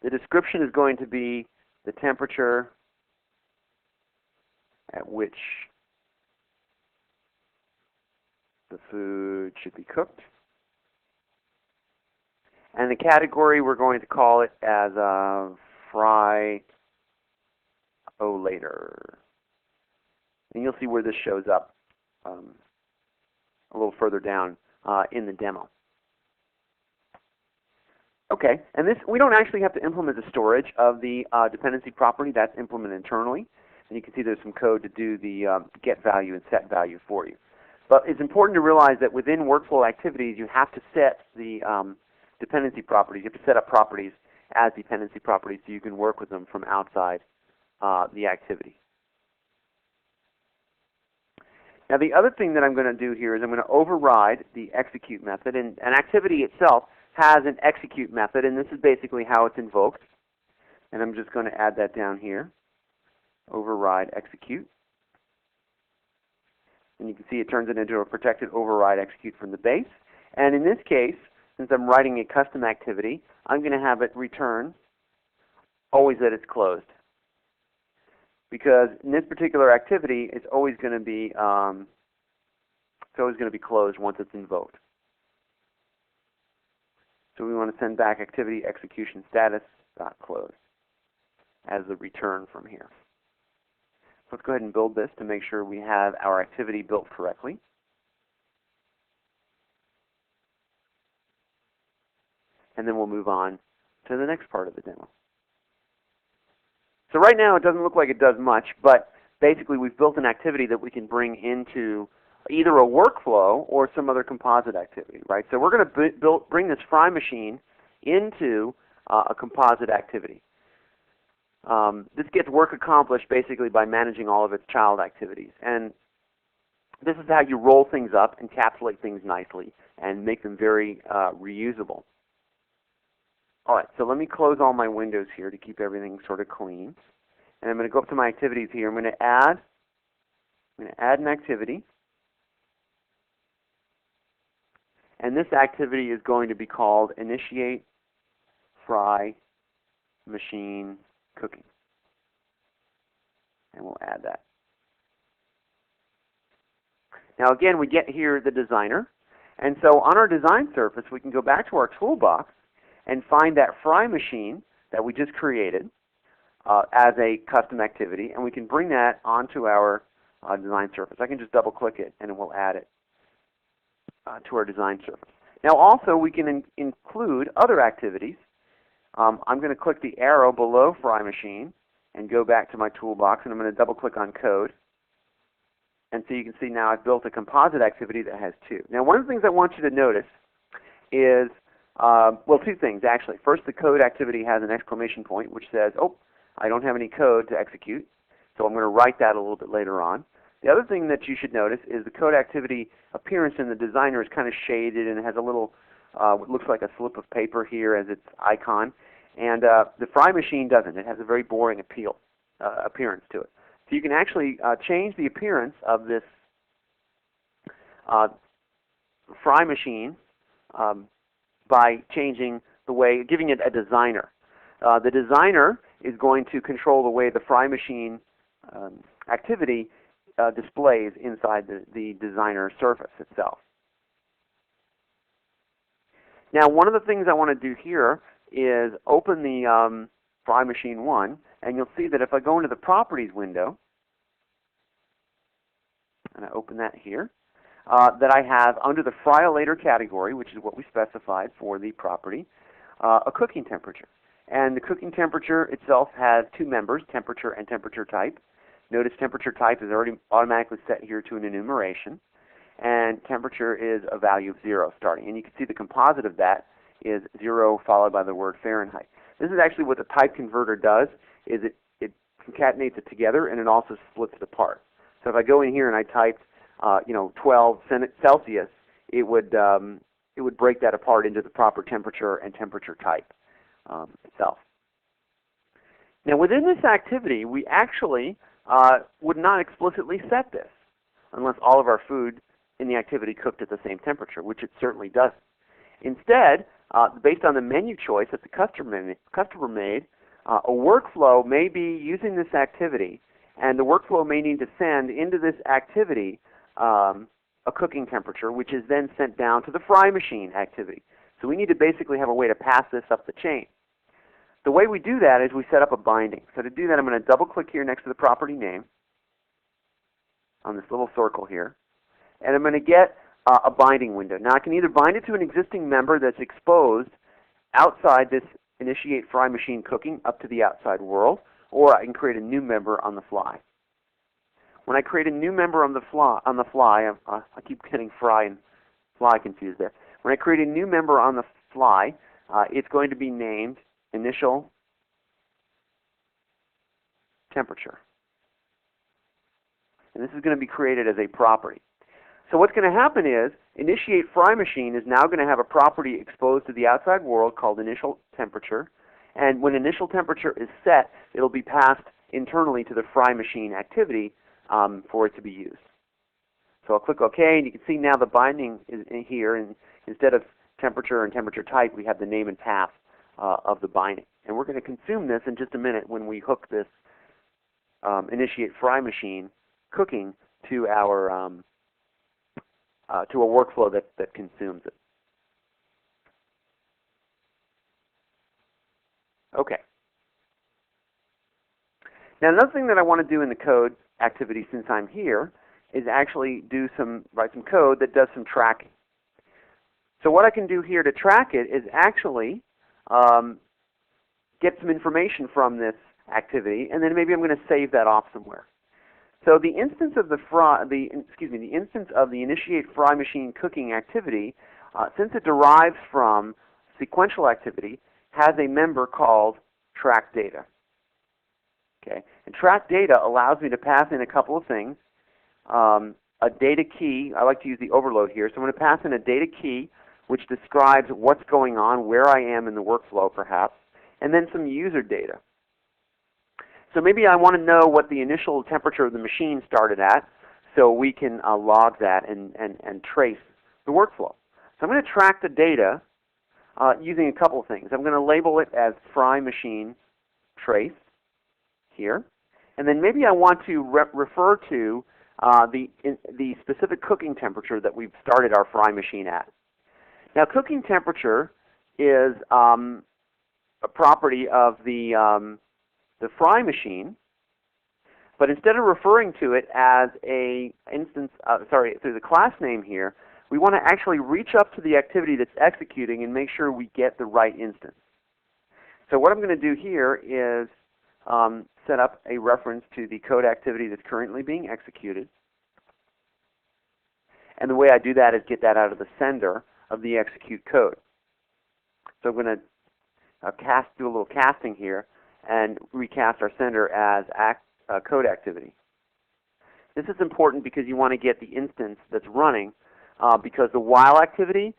The description is going to be the temperature at which the food should be cooked. And the category, we're going to call it as Fry O Later. And you'll see where this shows up a little further down in the demo. Okay, and this, we don't actually have to implement the storage of the dependency property. That's implemented internally. And you can see there's some code to do the get value and set value for you. But it's important to realize that within workflow activities, you have to set the dependency properties. You have to set up properties as dependency properties so you can work with them from outside the activity. Now the other thing that I'm going to do here is I'm going to override the execute method, and an activity itself has an execute method, and this is basically how it's invoked. And I'm just going to add that down here, override execute. And you can see it turns it into a protected override execute from the base. And in this case, since I'm writing a custom activity, I'm going to have it return always that it's closed. Because in this particular activity, it's always going to be closed once it's invoked. So we want to send back activity execution status .closed as the return from here. Let's go ahead and build this to make sure we have our activity built correctly. And then we'll move on to the next part of the demo. So right now it doesn't look like it does much, but basically we've built an activity that we can bring into either a workflow or some other composite activity, right? So we're going to bring this fry machine into a composite activity. This gets work accomplished basically by managing all of its child activities. And this is how you roll things up, encapsulate things nicely, and make them very reusable. All right, so let me close all my windows here to keep everything sort of clean. And I'm going to go up to my activities here. I'm going to add an activity. And this activity is going to be called Initiate Fry Machine Cooking. And we'll add that. Now again, we get here the designer. And so on our design surface, we can go back to our toolbox and find that fry machine that we just created as a custom activity, and we can bring that onto our design surface. I can just double click it and it will add it to our design surface. Now also we can include other activities. I'm going to click the arrow below fry machine and go back to my toolbox, and I'm going to double click on code. And so you can see now I've built a composite activity that has two. Now one of the things I want you to notice is well, two things actually. First, the code activity has an exclamation point which says, oh, I don't have any code to execute, so I'm going to write that a little bit later on. The other thing that you should notice is the code activity appearance in the designer is kind of shaded, and it has a little, what looks like a slip of paper here as its icon. And the fry machine doesn't. It has a very boring appearance to it. So you can actually change the appearance of this fry machine by changing the way, giving it a designer. The designer is going to control the way the fry machine activity displays inside the designer surface itself. Now one of the things I want to do here is open the fry machine 1, and you'll see that if I go into the properties window, and I open that here, that I have under the fryolator category, which is what we specified for the property, a cooking temperature. And the cooking temperature itself has two members, temperature and temperature type. Notice temperature type is already automatically set here to an enumeration, and temperature is a value of 0 starting. And you can see the composite of that is 0 followed by the word Fahrenheit. This is actually what the type converter does, is it concatenates it together, and it also splits it apart. So if I go in here and I typed 12 Celsius, it would break that apart into the proper temperature and temperature type itself. Now within this activity, we actually would not explicitly set this unless all of our food in the activity cooked at the same temperature, which it certainly doesn't. Instead, based on the menu choice that the customer made, a workflow may be using this activity, and the workflow may need to send into this activity a cooking temperature, which is then sent down to the fry machine activity. So we need to basically have a way to pass this up the chain. The way we do that is we set up a binding. So to do that, I'm going to double click here next to the property name on this little circle here, and I'm going to get a binding window. Now I can either bind it to an existing member that's exposed outside this initiate fry machine cooking up to the outside world, or I can create a new member on the fly. When I create a new member on the fly, I keep getting fry and fly confused there. When I create a new member on the fly, it's going to be named initial temperature. And this is going to be created as a property. So what's going to happen is initiate fry machine is now going to have a property exposed to the outside world called initial temperature. And when initial temperature is set, it will be passed internally to the fry machine activity for it to be used. So I'll click OK, and you can see now the binding is in here. And instead of temperature and temperature type, we have the name and path of the binding. And we're going to consume this in just a minute when we hook this initiate fry machine cooking to our to a workflow that consumes it. Okay. Now another thing that I want to do in the code activity since I'm here is actually write some code that does some tracking. So what I can do here to track it is actually get some information from this activity, and then maybe I'm going to save that off somewhere. So the instance of the instance of the initiate fry machine cooking activity, since it derives from sequential activity, has a member called track data. Okay, and track data allows me to pass in a couple of things. A data key. I like to use the overload here, so I'm going to pass in a data key which describes what's going on, where I am in the workflow perhaps, and then some user data. So maybe I want to know what the initial temperature of the machine started at, so we can log that and trace the workflow. So I'm going to track the data using a couple of things. I'm going to label it as fry machine trace here, and then maybe I want to refer to the specific cooking temperature that we've started our fry machine at. Now, cooking temperature is a property of the fry machine, but instead of referring to it as through the class name here, we want to actually reach up to the activity that's executing and make sure we get the right instance. So what I'm going to do here is set up a reference to the code activity that's currently being executed. And the way I do that is get that out of the sender of the execute code. So I'm going to do a little casting here and recast our sender as code activity. This is important because you want to get the instance that's running because the while activity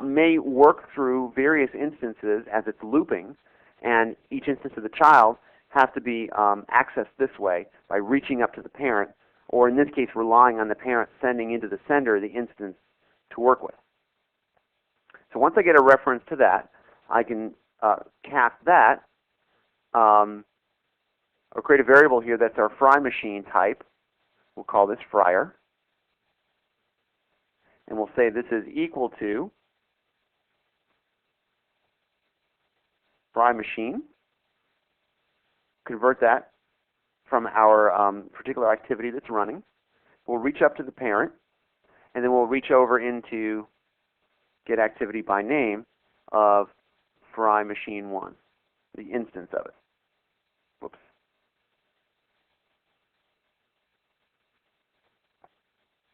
may work through various instances as it's looping, and each instance of the child has to be accessed this way by reaching up to the parent, or in this case relying on the parent sending into the sender the instance to work with. So once I get a reference to that, I can cast that or create a variable here that's our fry machine type. We'll call this fryer. And we'll say this is equal to fry machine. Convert that from our particular activity that's running. We'll reach up to the parent, and then we'll reach over into get activity by name of fry machine 1, the instance of it. Whoops.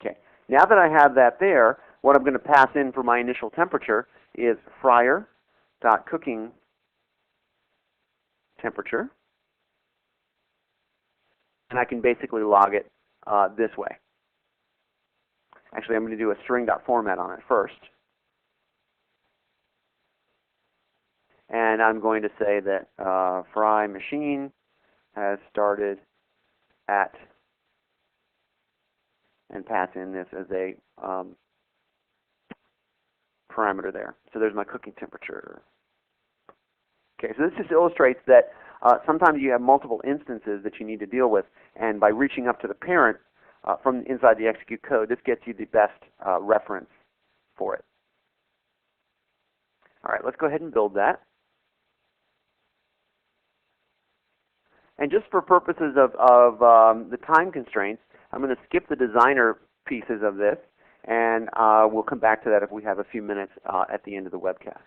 Okay. Now that I have that there, what I'm going to pass in for my initial temperature is fryer.cooking temperature. And I can basically log it this way. Actually, I'm going to do a string.format on it first. And I'm going to say that fry machine has started at, and pass in this as a parameter there. So there's my cooking temperature. Okay, so this just illustrates that sometimes you have multiple instances that you need to deal with, and by reaching up to the parent from inside the execute code, this gets you the best reference for it. All right, let's go ahead and build that. And just for purposes of the time constraints, I'm going to skip the designer pieces of this, and we'll come back to that if we have a few minutes at the end of the webcast.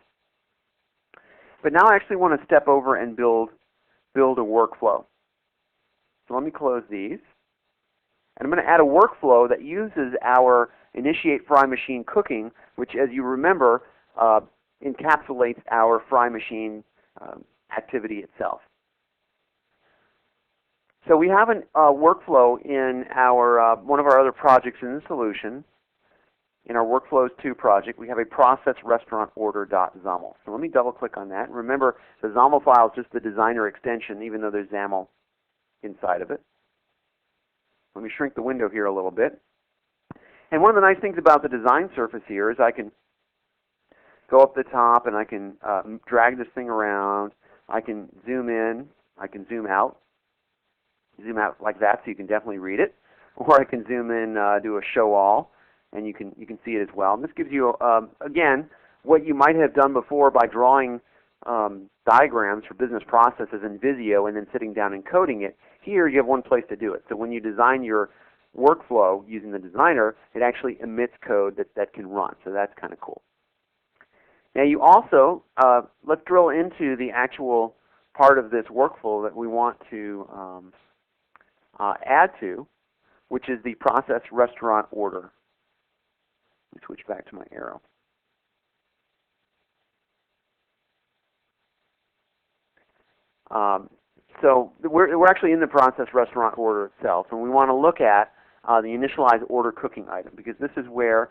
But now I actually want to step over and build a workflow. So let me close these. And I'm going to add a workflow that uses our initiate fry machine cooking, which, as you remember, encapsulates our fry machine activity itself. So we have a workflow in our one of our other projects in the solution. In our Workflows 2 project, we have a process restaurant order.xaml. So let me double click on that. Remember, the XAML file is just the designer extension, even though there's XAML inside of it. Let me shrink the window here a little bit. And one of the nice things about the design surface here is I can go up the top and I can drag this thing around. I can zoom in. I can zoom out like that so you can definitely read it. Or I can zoom in, do a show all, and you can see it as well. And this gives you, again, what you might have done before by drawing diagrams for business processes in Visio and then sitting down and coding it. Here you have one place to do it. So when you design your workflow using the designer, it actually emits code that can run. So that's kind of cool. Now you also, let's drill into the actual part of this workflow that we want to add to, which is the process restaurant order. Let me switch back to my arrow. So we're actually in the process restaurant order itself, and we want to look at the initialize order cooking item, because this is where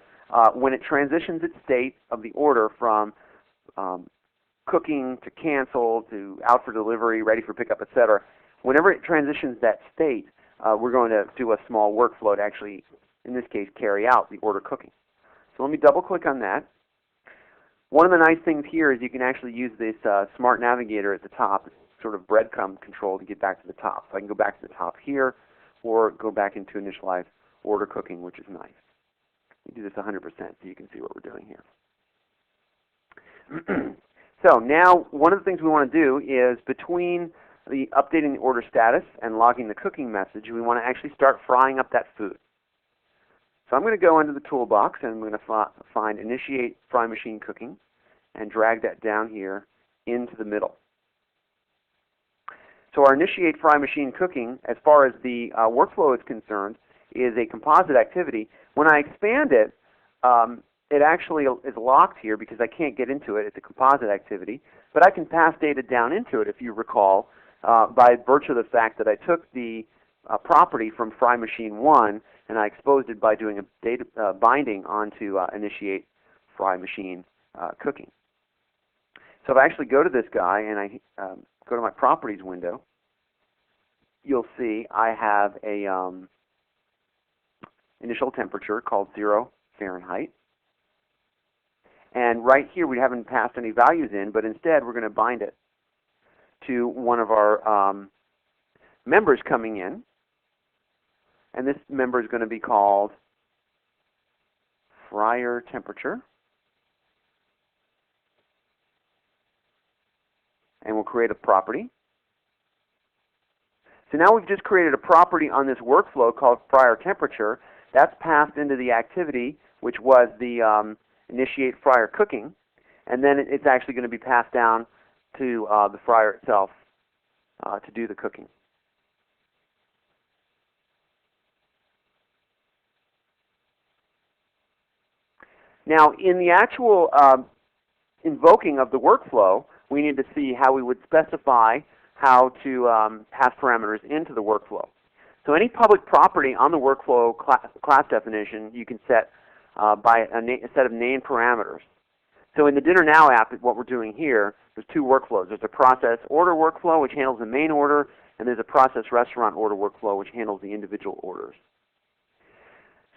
when it transitions its state of the order from cooking to cancel to out for delivery, ready for pickup, etc., whenever it transitions that state, we're going to do a small workflow to actually, in this case, carry out the order cooking. So let me double click on that. One of the nice things here is you can actually use this smart navigator at the top, sort of breadcrumb control to get back to the top. So I can go back to the top here or go back into initialize order cooking, which is nice. We do this 100% so you can see what we're doing here. So now one of the things we want to do is between the updating the order status and logging the cooking message, we want to actually start frying up that food. So I'm going to go into the toolbox and I'm going to find Initiate Fry Machine Cooking and drag that down here into the middle. So our Initiate Fry Machine Cooking, as far as the workflow is concerned, is a composite activity. When I expand it, it actually is locked here because I can't get into it. It's a composite activity. But I can pass data down into it, if you recall, by virtue of the fact that I took the property from Fry Machine 1 and I exposed it by doing a data binding onto Initiate Fry Machine Cooking. So if I actually go to this guy and I go to my properties window, you'll see I have a initial temperature called 0 Fahrenheit. And right here we haven't passed any values in, but instead we're going to bind it to one of our members coming in. And this member is going to be called fryer temperature. And we'll create a property. So now we've just created a property on this workflow called fryer temperature. That's passed into the activity, which was the initiate fryer cooking. And then it's actually going to be passed down to the fryer itself to do the cooking. Now, in the actual invoking of the workflow, we need to see how we would specify how to pass parameters into the workflow. So any public property on the workflow class definition you can set by a set of named parameters. So in the Dinner Now app, what we're doing here, there's two workflows. There's a process order workflow, which handles the main order, and there's a process restaurant order workflow, which handles the individual orders.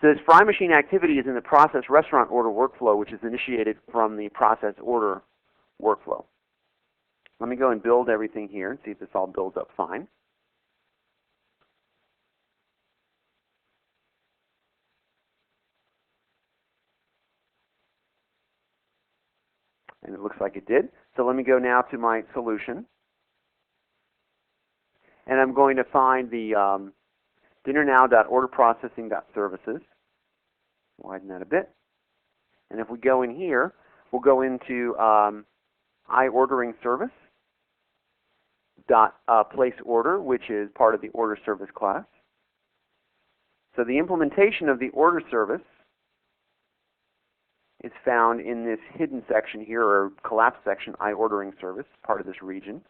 So this fry machine activity is in the process restaurant order workflow, which is initiated from the process order workflow. Let me go and build everything here and see if this all builds up fine. And it looks like it did. So let me go now to my solution. And I'm going to find the dinnernow.orderprocessing.services. Widen that a bit. And if we go in here, we'll go into iOrdering service place order, which is part of the order service class. So the implementation of the order service is found in this hidden section here, or collapsed section, iOrdering service, part of this region.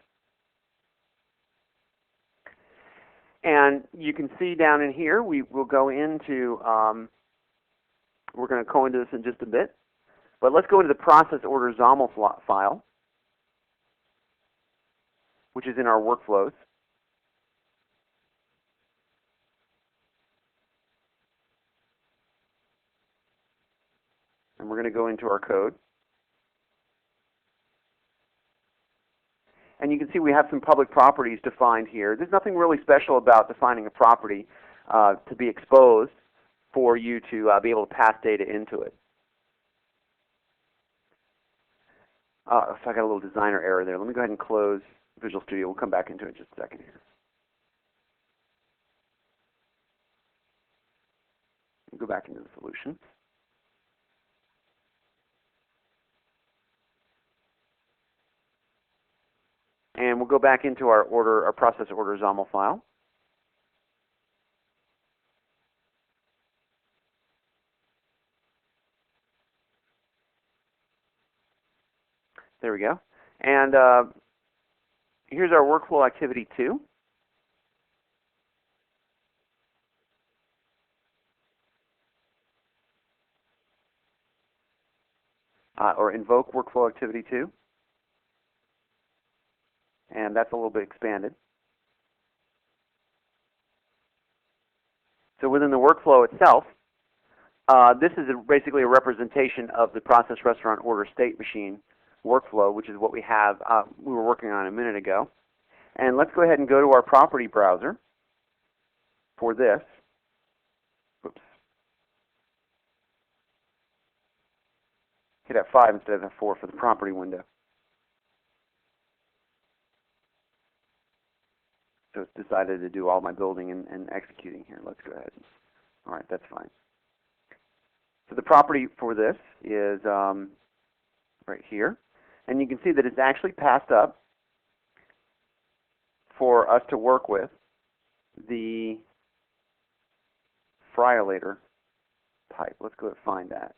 And you can see down in here, we will go into, we're going to go into this in just a bit, but let's go into the process order XAML file, which is in our workflows. And we're going to go into our code. And you can see we have some public properties defined here. There's nothing really special about defining a property to be exposed for you to be able to pass data into it. So I got a little designer error there. Let me go ahead and close Visual Studio. We'll come back into it in just a second here. Go back into the solution. And we'll go back into our process order XAML file. There we go. And here's our workflow activity 2. Or invoke workflow activity 2. And that's a little bit expanded. So within the workflow itself, this is basically a representation of the process restaurant order state machine workflow, which is what we have we were working on a minute ago. And let's go ahead and go to our property browser for this. Oops. Hit F5 instead of F4 for the property window. So it's decided to do all my building and executing here. Let's go ahead. All right, that's fine. So the property for this is right here. And you can see that it's actually passed up for us to work with the Friolator type. Let's go and find that.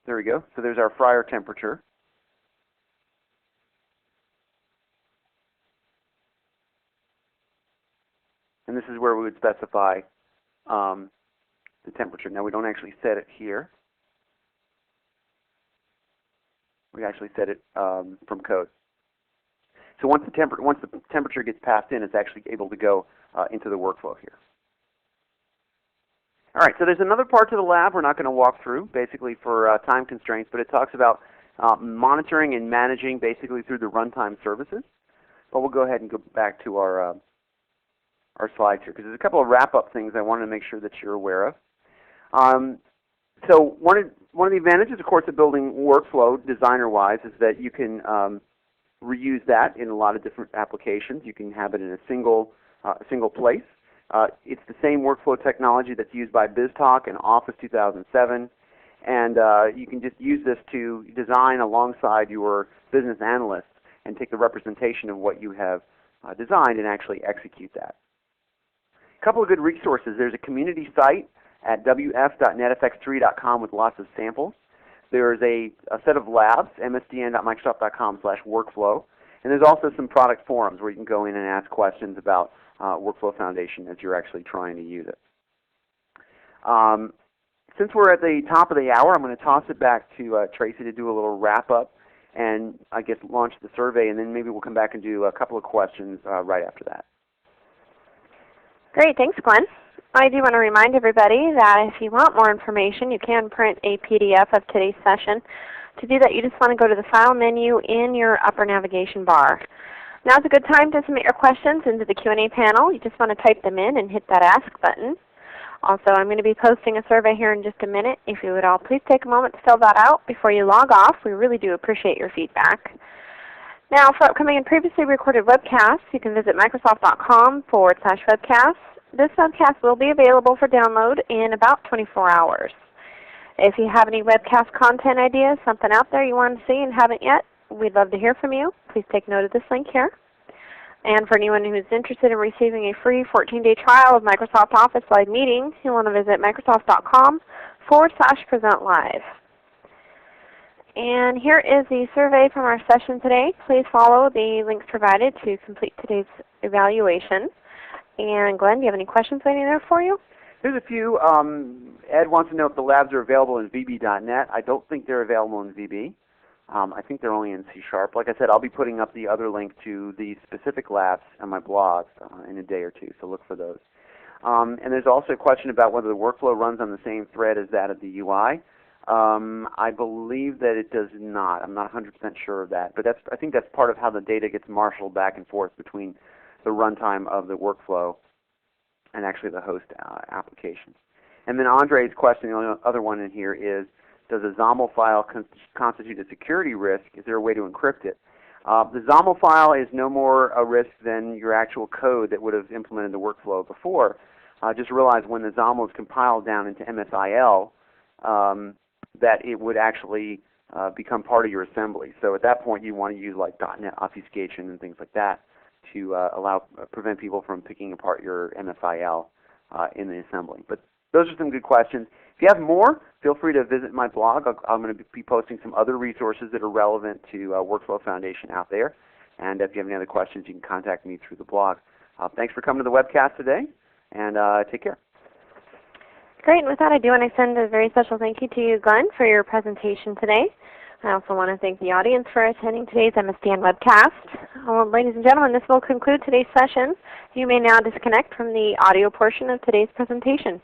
There we go. So there's our fryer temperature. And this is where we would specify the temperature. Now we don't actually set it here. We actually set it from code. So once the temperature gets passed in, it's actually able to go into the workflow here. All right, so there's another part to the lab we're not going to walk through, basically for time constraints, but it talks about monitoring and managing basically through the runtime services. But we'll go ahead and go back to our slides here, because there's a couple of wrap-up things I wanted to make sure that you're aware of. So one of the advantages, of course, of building workflow designer-wise is that you can reuse that in a lot of different applications. You can have it in a single place. It's the same workflow technology that's used by BizTalk and Office 2007, and you can just use this to design alongside your business analysts and take the representation of what you have designed and actually execute that. A couple of good resources. There's a community site at wf.netfx3.com with lots of samples. There's a set of labs, msdn.microsoft.com/workflow, and there's also some product forums where you can go in and ask questions about Workflow Foundation as you're actually trying to use it. Since we're at the top of the hour, I'm going to toss it back to Tracy to do a little wrap-up and I guess launch the survey, and then maybe we'll come back and do a couple of questions right after that. Great, thanks Glenn. I do want to remind everybody that if you want more information, you can print a PDF of today's session. To do that, you just want to go to the File menu in your upper navigation bar. Now's a good time to submit your questions into the Q&A panel. You just want to type them in and hit that Ask button. Also, I'm going to be posting a survey here in just a minute. If you would all please take a moment to fill that out before you log off. We really do appreciate your feedback. Now, for upcoming and previously recorded webcasts, you can visit microsoft.com/webcasts. This webcast will be available for download in about 24 hours. If you have any webcast content ideas, something out there you want to see and haven't yet, we'd love to hear from you. Please take note of this link here. And for anyone who is interested in receiving a free 14-day trial of Microsoft Office Live Meeting, you'll want to visit microsoft.com/presentlive. And here is the survey from our session today. Please follow the links provided to complete today's evaluation. And Glenn, do you have any questions waiting there for you? There's a few. Ed wants to know if the labs are available in VB.net. I don't think they're available in VB. I think they're only in C#. Like I said, I'll be putting up the other link to the specific labs on my blog in a day or two, so look for those. And there's also a question about whether the workflow runs on the same thread as that of the UI. I believe that it does not. I'm not 100% sure of that, but I think that's part of how the data gets marshaled back and forth between the runtime of the workflow and actually the host applications. And then Andre's question, the only other one in here is, does a XAML file constitute a security risk? Is there a way to encrypt it? The XAML file is no more a risk than your actual code that would have implemented the workflow before. Just realize when the XAML is compiled down into MSIL, that it would actually become part of your assembly. So at that point, you want to use like .NET obfuscation and things like that to prevent people from picking apart your MSIL in the assembly. But those are some good questions. If you have more, feel free to visit my blog. I'm going to be posting some other resources that are relevant to Workflow Foundation out there. And if you have any other questions, you can contact me through the blog. Thanks for coming to the webcast today, and take care. Great, and with that I do want to send a very special thank you to you, Glenn, for your presentation today. I also want to thank the audience for attending today's Msdn webcast. Well, ladies and gentlemen, this will conclude today's session. You may now disconnect from the audio portion of today's presentation.